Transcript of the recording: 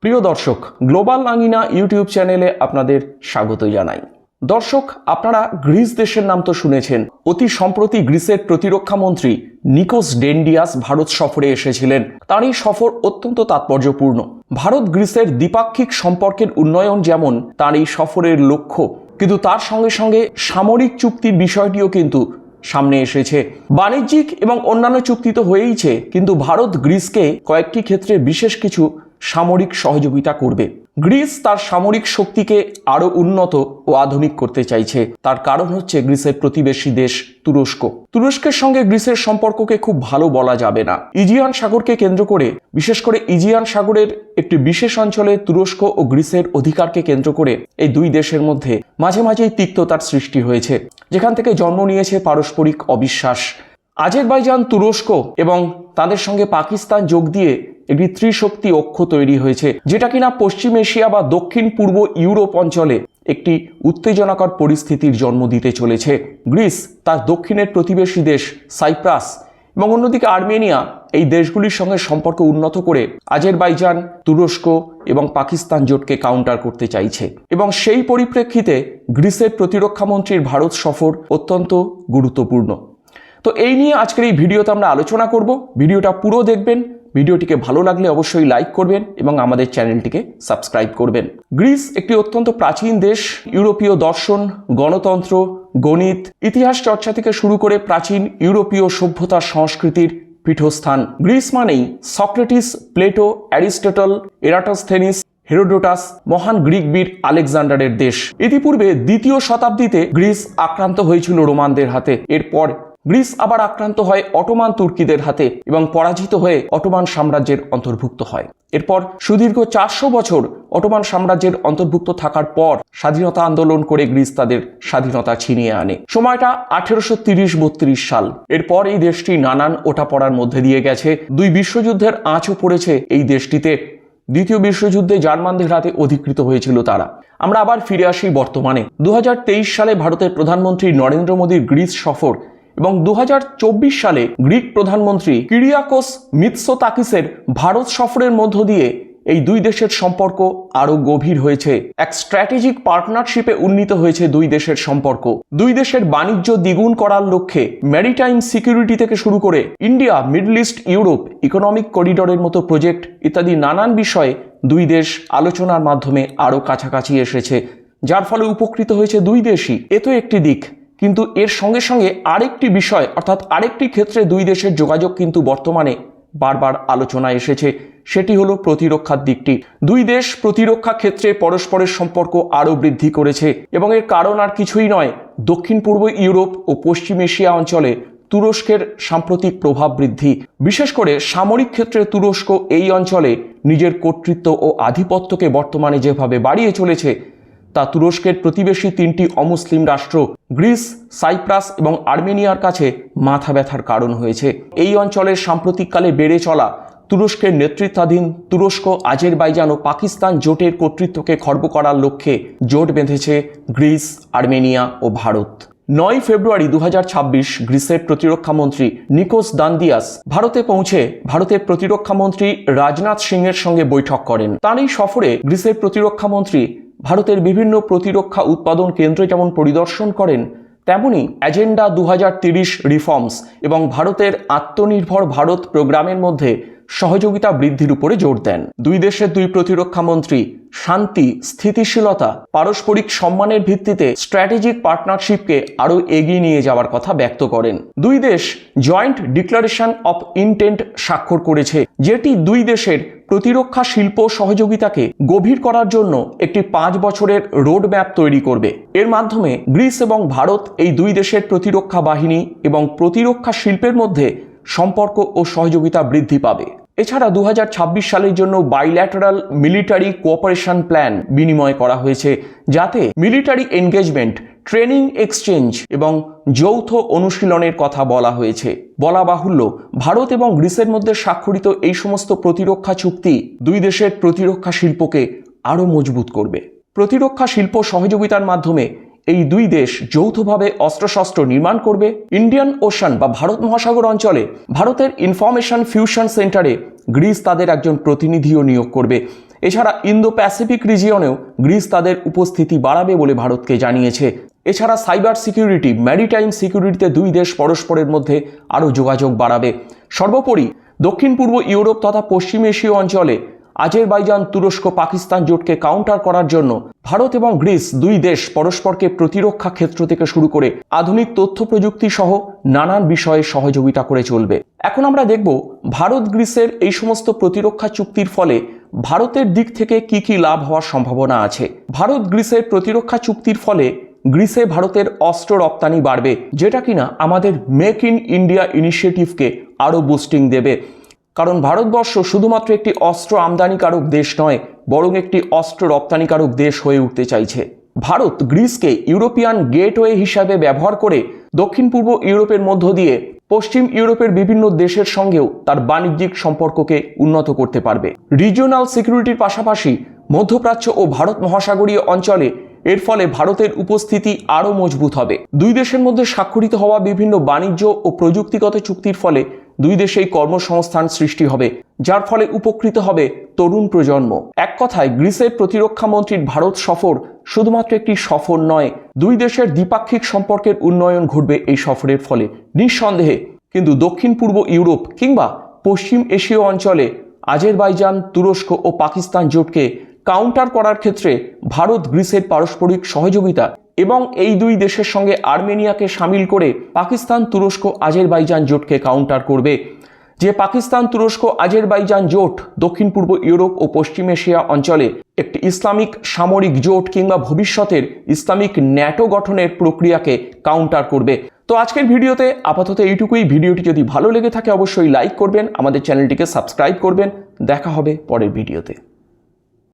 প্রিয় দর্শক, global আঙিনা YouTube চ্যানেলে আপনাদের স্বাগত জানাই। দর্শক, আপনারা গ্রিস দেশের নাম তো শুনেছেন। অতি সম্প্রতি গ্রিসের প্রতিরক্ষা মন্ত্রী নিকোস ডেন্ডিয়াস ভারত সফরে এসেছিলেন। তার এই সফর অত্যন্ত তাৎপর্যপূর্ণ। ভারত গ্রিসের দ্বিপাক্ষিক সম্পর্কের উন্নয়ন যেমন তার এই সফরের লক্ষ্য, কিন্তু তার সঙ্গে সঙ্গে সামরিক চুক্তির বিষয়টিও কিন্তু সামনে এসেছে। বাণিজ্যিক এবং অন্যান্য চুক্তি তো হয়েইছে, কিন্তু ভারত গ্রিসকে কয়েকটি ক্ষেত্রে বিশেষ কিছু সামরিক সহযোগিতা করবে। গ্রিস তার সামরিক শক্তিকে আরো উন্নত ও আধুনিক করতে চাইছে। তার কারণ হচ্ছে গ্রিসের প্রতিবেশী দেশ তুরস্ক। তুরস্কের সঙ্গে গ্রিসের সম্পর্ককে খুব ভালো বলা যাবে না। ইজিয়ান সাগরকে কেন্দ্র করে, বিশেষ করে ইজিয়ান সাগরের একটি বিশেষ অঞ্চলে তুরস্ক ও গ্রিসের অধিকারকে কেন্দ্র করে এই দুই দেশের মধ্যে মাঝে মাঝেই তিক্ততার সৃষ্টি হয়েছে, যেখান থেকে জন্ম নিয়েছে পারস্পরিক অবিশ্বাস। আজেরবাইজান, তুরস্ক এবং তাদের সঙ্গে পাকিস্তান যোগ দিয়ে একটি ত্রিশক্তি অক্ষ তৈরি হয়েছে, যেটা কিনা পশ্চিম এশিয়া বা দক্ষিণ পূর্ব ইউরোপ অঞ্চলে একটি উত্তেজনাকর পরিস্থিতির জন্ম দিতে চলেছে। গ্রিস তার দক্ষিণের প্রতিবেশী দেশ সাইপ্রাস এবং অন্যদিকে আর্মেনিয়া, এই দেশগুলির সঙ্গে সম্পর্ক উন্নত করে আজেরবাইজান, তুরস্ক এবং পাকিস্তান জোটকে কাউন্টার করতে চাইছে। এবং সেই পরিপ্রেক্ষিতে গ্রিসের প্রতিরক্ষা মন্ত্রীর ভারত সফর অত্যন্ত গুরুত্বপূর্ণ। তো এই নিয়ে আজকের এই ভিডিওতে আমরা আলোচনা করব। ভিডিওটা পুরো দেখবেন। ভিডিওটিকে ভালো লাগলে অবশ্যই লাইক করবেন এবং আমাদের চ্যানেলটিকে সাবস্ক্রাইব করবেন। গ্রিস একটি অত্যন্ত প্রাচীন দেশ। ইউরোপীয় দর্শন, গণতন্ত্র, গণিত, ইতিহাস চর্চা থেকে শুরু করে প্রাচীন ইউরোপীয় সভ্যতা সংস্কৃতির পীঠস্থান। গ্রিস মানেই Socrates, Plato, Aristotle, Eratosthenes, Herodotus, মহান গ্রিক বীর আলেকজান্ডারের দেশ। ইতিপূর্বে দ্বিতীয় শতাব্দীতে গ্রিস আক্রান্ত হয়েছিল রোমানদের হাতে। এরপর গ্রিস আবার আক্রান্ত হয় অটোমান তুর্কিদের হাতে এবং পরাজিত হয়ে অটোমান সাম্রাজ্যের অন্তর্ভুক্ত হয়। এরপর সুদীর্ঘ 400 বছর অটোমান সাম্রাজ্যের অন্তর্ভুক্ত থাকার পর স্বাধীনতা আন্দোলন করে গ্রিস তাদের স্বাধীনতা ছিনিয়ে আনে। সময়টা 1830-32 সাল। এরপর এই দেশটি নানান ওঠাপড়ার মধ্যে দিয়ে গেছে। দুই বিশ্বযুদ্ধের আঁচও পড়েছে এই দেশটিতে। দ্বিতীয় বিশ্বযুদ্ধে জার্মানদের হাতে অধিকৃত হয়েছিল তারা। আমরা আবার ফিরে আসি বর্তমানে। 2023 সালে ভারতের প্রধানমন্ত্রী নরেন্দ্র মোদীর গ্রিস সফর এবং 2024 সালে গ্রিক প্রধানমন্ত্রী কিরিয়াকোস মিৎসোতাকিসের ভারত সফরের মধ্য দিয়ে এই দুই দেশের সম্পর্ক আরো গভীর হয়েছে। এক স্ট্র্যাটেজিক পার্টনারশিপে উন্নীত হয়েছে দুই দেশের সম্পর্ক। দুই দেশের বাণিজ্য দ্বিগুণ করার লক্ষ্যে ম্যারিটাইম সিকিউরিটি থেকে শুরু করে India, Middle East, Europe economic করিডোরের মতো প্রজেক্ট ইত্যাদি নানান বিষয়ে দুই দেশ আলোচনার মাধ্যমে আরো কাছাকাছি এসেছে, যার ফলে উপকৃত হয়েছে দুই দেশই। এ তো একটি দিক, কিন্তু এর সঙ্গে সঙ্গে আরেকটি বিষয় অর্থাৎ আরেকটি ক্ষেত্রে দুই দেশের যোগাযোগ কিন্তু বর্তমানে বারবার আলোচনায় এসেছে। সেটি হলো প্রতিরক্ষার দিকটি। দুই দেশ প্রতিরক্ষা ক্ষেত্রে পরস্পরের সম্পর্ক আরও বৃদ্ধি করেছে এবং এর কারণ আর কিছুই নয়, দক্ষিণ পূর্ব ইউরোপ ও পশ্চিম এশিয়া অঞ্চলে তুরস্কের সাম্প্রতিক প্রভাব বৃদ্ধি। বিশেষ করে সামরিক ক্ষেত্রে তুরস্ক এই অঞ্চলে নিজের কর্তৃত্ব ও আধিপত্যকে বর্তমানে যেভাবে বাড়িয়ে চলেছে, তা তুরস্কের প্রতিবেশী তিনটি অমুসলিম রাষ্ট্র গ্রিস, সাইপ্রাস এবং আর্মেনিয়ার কাছে মাথা ব্যথার কারণ হয়েছে। এই অঞ্চলের সাম্প্রতিককালে বেড়ে চলা তুরস্কের নেতৃত্বাধীন তুরস্ক, আজেরবাইজান ও পাকিস্তান জোটের কর্তৃত্বকে খর্ব করার লক্ষ্যে জোট বেঁধেছে গ্রিস, আর্মেনিয়া ও ভারত। 9 ফেব্রুয়ারি 2026 গ্রিসের প্রতিরক্ষা মন্ত্রী নিকোস দান্দিয়াস ভারতে পৌঁছে ভারতের প্রতিরক্ষা মন্ত্রী রাজনাথ সিং এর সঙ্গে বৈঠক করেন। তার এই সফরে গ্রিসের প্রতিরক্ষা মন্ত্রী ভারতের বিভিন্ন প্রতিরক্ষা উৎপাদন কেন্দ্র যেমন পরিদর্শন করেন, তেমনি এজেন্ডা 2030 রিফর্মস এবং ভারতের আত্মনির্ভর ভারত প্রোগ্রামের মধ্যে সহযোগিতা বৃদ্ধির উপরে জোর দেন। দুই দেশের দুই প্রতিরক্ষা মন্ত্রী শান্তি, স্থিতিশীলতা, পারস্পরিক সম্মানের ভিত্তিতে স্ট্র্যাটেজিক পার্টনারশিপকে আরও এগিয়ে নিয়ে যাওয়ার কথা ব্যক্ত করেন। দুই দেশ জয়েন্ট ডিক্লারেশন অফ ইন্টেন্ট স্বাক্ষর করেছে, যেটি দুই দেশের প্রতিরক্ষা শিল্প সহযোগিতাকে গভীর করার জন্য একটি 5 বছরের রোড ম্যাপ তৈরি করবে। এর মাধ্যমে গ্রিস এবং ভারত এই দুই দেশের প্রতিরক্ষা বাহিনী এবং প্রতিরক্ষা শিল্পের মধ্যে সম্পর্ক ও সহযোগিতা বৃদ্ধি পাবে। এছাড়া 2026 সালের জন্য বাইল্যাটারাল মিলিটারি কোঅপারেশন প্ল্যান বিনিময় করা হয়েছে, যাতে মিলিটারি এনগেজমেন্ট, ট্রেনিং এক্সচেঞ্জ এবং যৌথ অনুশীলনের কথা বলা হয়েছে। বলা বাহুল্য, ভারত এবং গ্রিসের মধ্যে স্বাক্ষরিত এই সমস্ত প্রতিরক্ষা চুক্তি দুই দেশের প্রতিরক্ষা শিল্পকে আরও মজবুত করবে। প্রতিরক্ষা শিল্প সহযোগিতার মাধ্যমে এই দুই দেশ যৌথভাবে অস্ত্রশস্ত্র নির্মাণ করবে। ইন্ডিয়ান ওশান বা ভারত মহাসাগর অঞ্চলে ভারতের ইনফরমেশন ফিউশন সেন্টারে গ্রিস তাদের একজন প্রতিনিধিও নিয়োগ করবে এছাড়া ইন্দো প্যাসিফিক রিজিয়নেও গ্রিস তাদের উপস্থিতি বাড়াবে বলে ভারতকে জানিয়েছে। এছাড়া সাইবার সিকিউরিটি, ম্যারিটাইম সিকিউরিটিতে দুই দেশ পরস্পরের মধ্যে আরও যোগাযোগ বাড়াবে। সর্বোপরি দক্ষিণ পূর্ব ইউরোপ তথা পশ্চিম এশীয় অঞ্চলে আজেরবাইজান, তুরস্ক, পাকিস্তান জোটকে কাউন্টার করার জন্য ভারত এবং গ্রিস দুই দেশ পরস্পরকে প্রতিরক্ষা ক্ষেত্র থেকে শুরু করে আধুনিক তথ্য প্রযুক্তি সহ নানান বিষয়ে সহযোগিতা করে চলবে। এখন আমরা দেখব ভারত গ্রিসের এই সমস্ত প্রতিরক্ষা চুক্তির ফলে ভারতের দিক থেকে কি কি লাভ হওয়ার সম্ভাবনা আছে। ভারত গ্রিসের প্রতিরক্ষা চুক্তির ফলে গ্রিসে ভারতের অস্ত্র রপ্তানি বাড়বে, যেটা কিনা আমাদের মেক ইন ইন্ডিয়া ইনিশিয়েটিভকে আরও বুস্টিং দেবে। কারণ ভারতবর্ষ শুধুমাত্র একটি অস্ত্র আমদানিকারক দেশ নয়, বরং একটি অস্ত্র রপ্তানিকারক দেশ হয়ে উঠতে চাইছে। ভারত গ্রিসকে ইউরোপিয়ান গেটওয়ে হিসাবে ব্যবহার করে দক্ষিণ পূর্ব ইউরোপের মধ্য দিয়ে পশ্চিম ইউরোপের বিভিন্ন দেশের সঙ্গেও তার বাণিজ্যিক সম্পর্ককে উন্নত করতে পারবে। রিজিওনাল সিকিউরিটির পাশাপাশি মধ্যপ্রাচ্য ও ভারত মহাসাগরীয় অঞ্চলে এর ফলে ভারতের উপস্থিতি আরও মজবুত হবে। দুই দেশের মধ্যে স্বাক্ষরিত হওয়া বিভিন্ন বাণিজ্য ও প্রযুক্তিগত চুক্তির ফলে দুই দেশেই কর্মসংস্থান সৃষ্টি হবে, যার ফলে উপকৃত হবে তরুণ প্রজন্ম। এক কথায় গ্রিসের প্রতিরক্ষা মন্ত্রীর ভারত সফর শুধুমাত্র একটি সফর নয়, দুই দেশের দ্বিপাক্ষিক সম্পর্কের উন্নয়ন ঘটবে এই সফরের ফলে নিঃসন্দেহে। কিন্তু দক্ষিণ পূর্ব ইউরোপ কিংবা পশ্চিম এশীয় অঞ্চলে আজেরবাইজান, তুরস্ক ও পাকিস্তান জোটকে কাউন্টার করার ক্ষেত্রে ভারত গ্রিসের পারস্পরিক সহযোগিতা এবং এই দুই দেশের সঙ্গে আর্মেনিয়াকে সামিল করে পাকিস্তান, তুরস্ক, আজেরবাইজান জোটকে কাউন্টার করবে। যে পাকিস্তান, তুরস্ক, আজেরবাইজান জোট দক্ষিণ পূর্ব ইউরোপ ও পশ্চিম এশিয়া অঞ্চলে একটি ইসলামিক সামরিক জোট কিংবা ভবিষ্যতের ইসলামিক ন্যাটো গঠনের প্রক্রিয়াকে কাউন্টার করবে। তো আজকের ভিডিওতে আপাতত এইটুকুই। ভিডিওটি যদি ভালো লেগে থাকে অবশ্যই লাইক করবেন, আমাদের চ্যানেলটিকে সাবস্ক্রাইব করবেন। দেখা হবে পরের ভিডিওতে।